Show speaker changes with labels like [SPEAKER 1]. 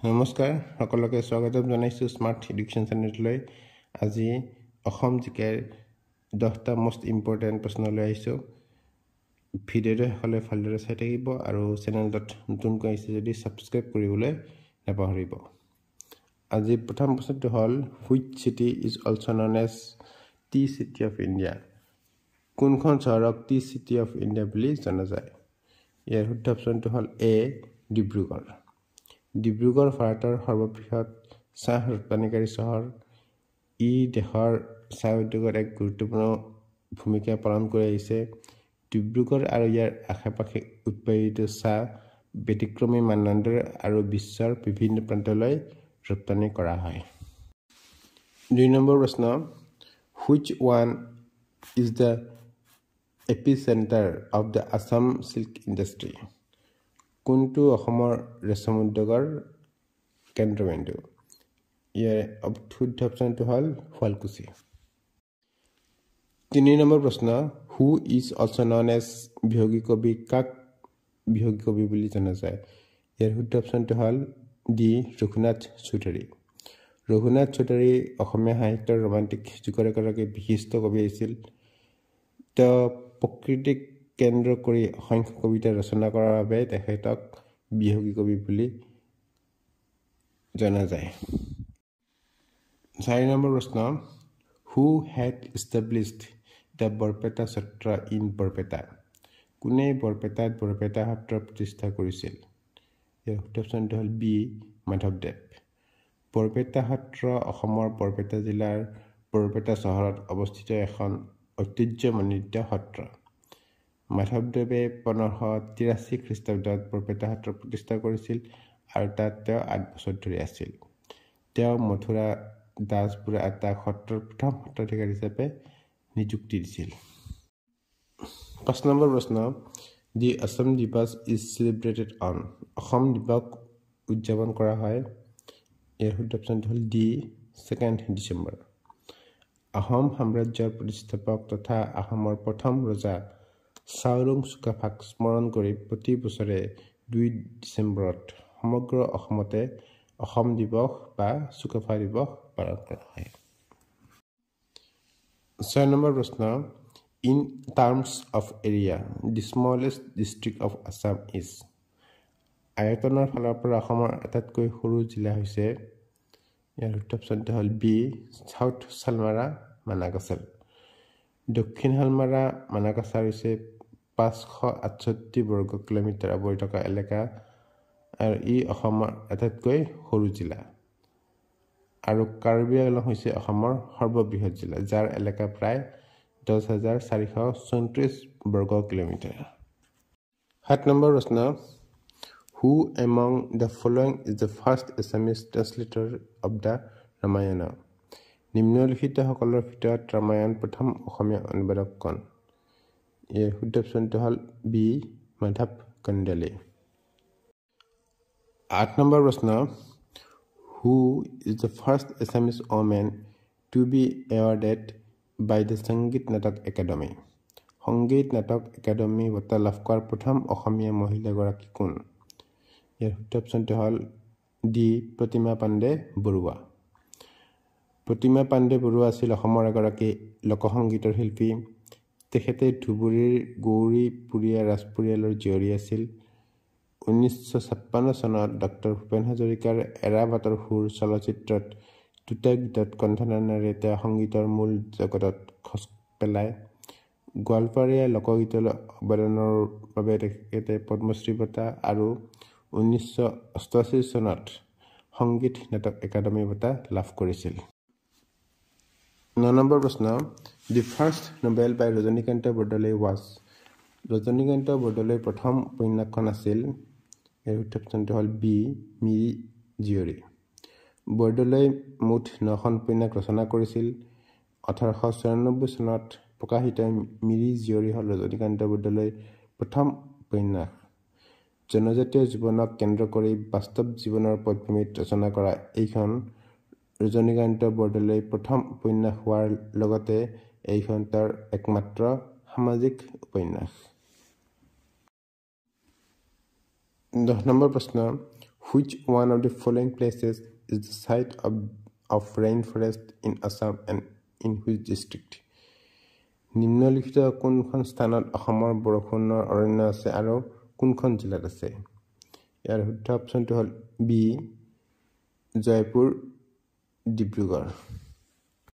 [SPEAKER 1] নমস্কাৰ সকলোকে স্বাগতম জনাইছো স্মাৰ্ট এডুকেশ্যন চেনেললৈ। আজি অসম জিকেৰ 10টা মোষ্ট ইম্পৰ্টেণ্ট প্ৰশ্ন লৈ আহিছো। ভিডিঅ'টো সকলোৱে ভালদৰে চাই থাকিব আৰু চেনেলটোত নতুনকৈ আহিছে যদি সাবস্ক্ৰাইব কৰিবলৈ নাপাহৰিব। আজি প্ৰথম প্ৰশ্নটো হ'ল which city is also known as tea city of India? কোনখন চহৰক টি চিটি অফ ইণ্ডিয়া বুলি জনা যায়? ইয়াৰ শুদ্ধ অপশ্যনটো হ'ল এ ডিব্ৰুগড়। ডিব্ৰুগড় ভাৰতৰ সৰ্ববৃহৎ চাহ ৰপ্তানিকাৰী চহৰ। ই দেশৰ চাহ উদ্যোগত এক গুৰুত্বপূৰ্ণ ভূমিকা পালন কৰি আহিছে। ডিব্ৰুগড় আৰু ইয়াৰ আশে-পাশে উৎপাদিত চাহ ব্যতিক্ৰমী মানদণ্ডৰ আৰু বিশ্বৰ বিভিন্ন প্ৰান্তলৈ ৰপ্তানি কৰা হয়। 2 নম্বৰ প্ৰশ্ন, which one is the epicenter of the Assam silk industry? কোনটো অসমৰ ৰেচম উদ্যোগৰ কেন্দ্ৰবিন্দু? ইয়াৰ শুদ্ধ অপশ্যনটো হ'ল শুৱালকুছি। 3 নম্বৰ প্ৰশ্ন, who is also known as বিহগী কবি? কাক বিহগী কবি বুলি জনা যায়? ইয়াৰ শুদ্ধ অপশ্যনটো হ'ল ডি ৰঘুনাথ চৌধুৰী। ৰঘুনাথ চৌধুৰী অসমীয়া সাহিত্যৰ ৰোমান্টিক যুগৰ এগৰাকী বিশিষ্ট কবি আছিল। তেওঁ প্ৰকৃতিক কেন্দ্ৰ কৰি অসংখ্য কবিতা ৰচনা কৰাৰ বাবে তেখেতক বিহগী কবি বুলি জনা যায়। 4 নম্বৰ প্ৰশ্ন, who had established the Barpeta Satra in Barpeta? কোনে বৰপেটাত বৰপেটা সত্ৰ প্ৰতিষ্ঠা কৰিছিল? ইয়াৰ শুদ্ধ অপশ্যনটো হ'ল বি মাধৱদেৱ। বৰপেটা সত্ৰ অসমৰ বৰপেটা জিলাৰ বৰপেটা চহৰত অৱস্থিত এখন ঐতিহ্যমণ্ডিত সত্ৰ। মাধৱদেৱে 1583 খ্ৰীষ্টাব্দত বৰপেটা সত্ৰ প্ৰতিষ্ঠা কৰিছিল আৰু তাত তেওঁ 8 বছৰ ধৰি আছিল। তেওঁ মথুৰা দাস বুঢ়াগোহাঁইক সত্ৰৰ প্ৰথম সত্ৰাধিকাৰ হিচাপে নিযুক্তি দিছিল। 5 নম্বৰ প্ৰশ্ন, দি আসাম দিৱস ইজ চেলিব্ৰেটেড অন? অসম দিৱস উদযাপন কৰা হয়। ইয়াৰ শুদ্ধ অপশ্যনটো হ'ল ডি 2 ডিচেম্বৰ। আহোম সাম্ৰাজ্যৰ প্ৰতিষ্ঠাপক তথা আহোমৰ প্ৰথম ৰজা চাওলুং চুকাফাক স্মৰণ কৰি প্ৰতি বছৰে 2 ডিচেম্বৰত সমগ্ৰ অসমতে অসম দিৱস বা চুকাফা দিৱস পালন কৰা হয়। 6 নম্বৰ প্ৰশ্ন, in terms of area the smallest district of Assam is? আয়তনৰ ফালৰ পৰা অসমৰ আটাইতকৈ সৰু জিলা হৈছে? ইয়াৰ শুদ্ধ অপশ্যনটো হ'ল বি চাউথ শালমাৰা মানাকাছাৰ। দক্ষিণ শালমাৰা মানাকাছাৰ হৈছে 568 বৰ্গ কিলোমিটাৰ আৱৰি থকা এলেকা আৰু ই অসমৰ আটাইতকৈ সৰু জিলা। আৰু কাৰ্বি আংলং হৈছে অসমৰ সৰ্ববৃহৎ জিলা, যাৰ এলেকা প্ৰায় 10,434 বৰ্গ কিলোমিটাৰ। 7 নম্বৰ প্ৰশ্ন, who among the following is the first Assamese translator of the Ramayana? নিম্নলিখিতসকলৰ ভিতৰত ৰামায়ণ প্ৰথম অসমীয়া অনুবাদক কোন? ইয়াৰ শুদ্ধ অপশ্যনটো হ'ল বি মাধৱ কন্দলি। 8 নম্বৰ প্ৰশ্ন, who is the first Assamese women to be awarded by the Sangeet Natak academy? সংগীত নাটক একাডেমি বঁটা লাভ কৰা প্ৰথম অসমীয়া মহিলাগৰাকী কোন? ইয়াৰ শুদ্ধ অপশ্যনটো হ'ল ডি প্ৰতিমা পাণ্ডে বৰুৱা। প্ৰতিমা পাণ্ডে বৰুৱা আছিল অসমৰ এগৰাকী লোকসংগীতৰ শিল্পী। তেখেতে ধুবুৰীৰ গৌৰীপুৰীয়া ৰাজ পৰিয়ালৰ জীয়ৰী আছিল। 1956 চনত ডক্টৰ ভূপেন হাজৰিকাৰ এৰাবাটৰ সুৰ চলচ্চিত্ৰত দুটা গীতত কণ্ঠদানেৰে তেওঁ সংগীতৰ মূল জগতত খোজ পেলায়। গোৱালপাৰীয়া লোকগীতলৈ অৱদানৰ বাবে তেখেতে পদ্মশ্ৰী বঁটা আৰু 1988 চনত সংগীত নাটক একাডেমি বঁটা লাভ কৰিছিল। 9 নম্বৰ প্ৰশ্ন, the first novel by Rajanikanta Bordoloi was? ৰজনীকান্ত বৰদলৈৰ প্ৰথম উপন্যাসখন আছিল? ইয়াৰ শুদ্ধ অপশ্যনটো হ'ল বি মিৰি জীয়ৰী। বৰদলৈ মুঠ 9খন উপন্যাস ৰচনা কৰিছিল। 1894 চনত প্ৰকাশিত মিৰি জীয়ৰী হ'ল ৰজনীকান্ত বৰদলৈৰ প্ৰথম উপন্যাস। জনজাতীয় জীৱনক কেন্দ্ৰ কৰি বাস্তৱ জীৱনৰ পটভূমিত ৰচনা কৰা এইখন ৰজনীকান্ত বৰদলৈৰ প্ৰথম উপন্যাস হোৱাৰ লগতে এইখন তেওঁৰ একমাত্ৰ সামাজিক উপন্যাস। 10 নম্বৰ প্ৰশ্ন, Which one of the following places is the site of rainforest in Assam and in which district? নিম্নলিখিত কোনখন স্থানত অসমৰ বৰষুণৰ অৰণ্য আছে আৰু কোনখন জিলাত আছে? ইয়াৰ শুদ্ধ অপশ্যনটো হ'ল বি জয়পুৰ ডিব্ৰুগড়।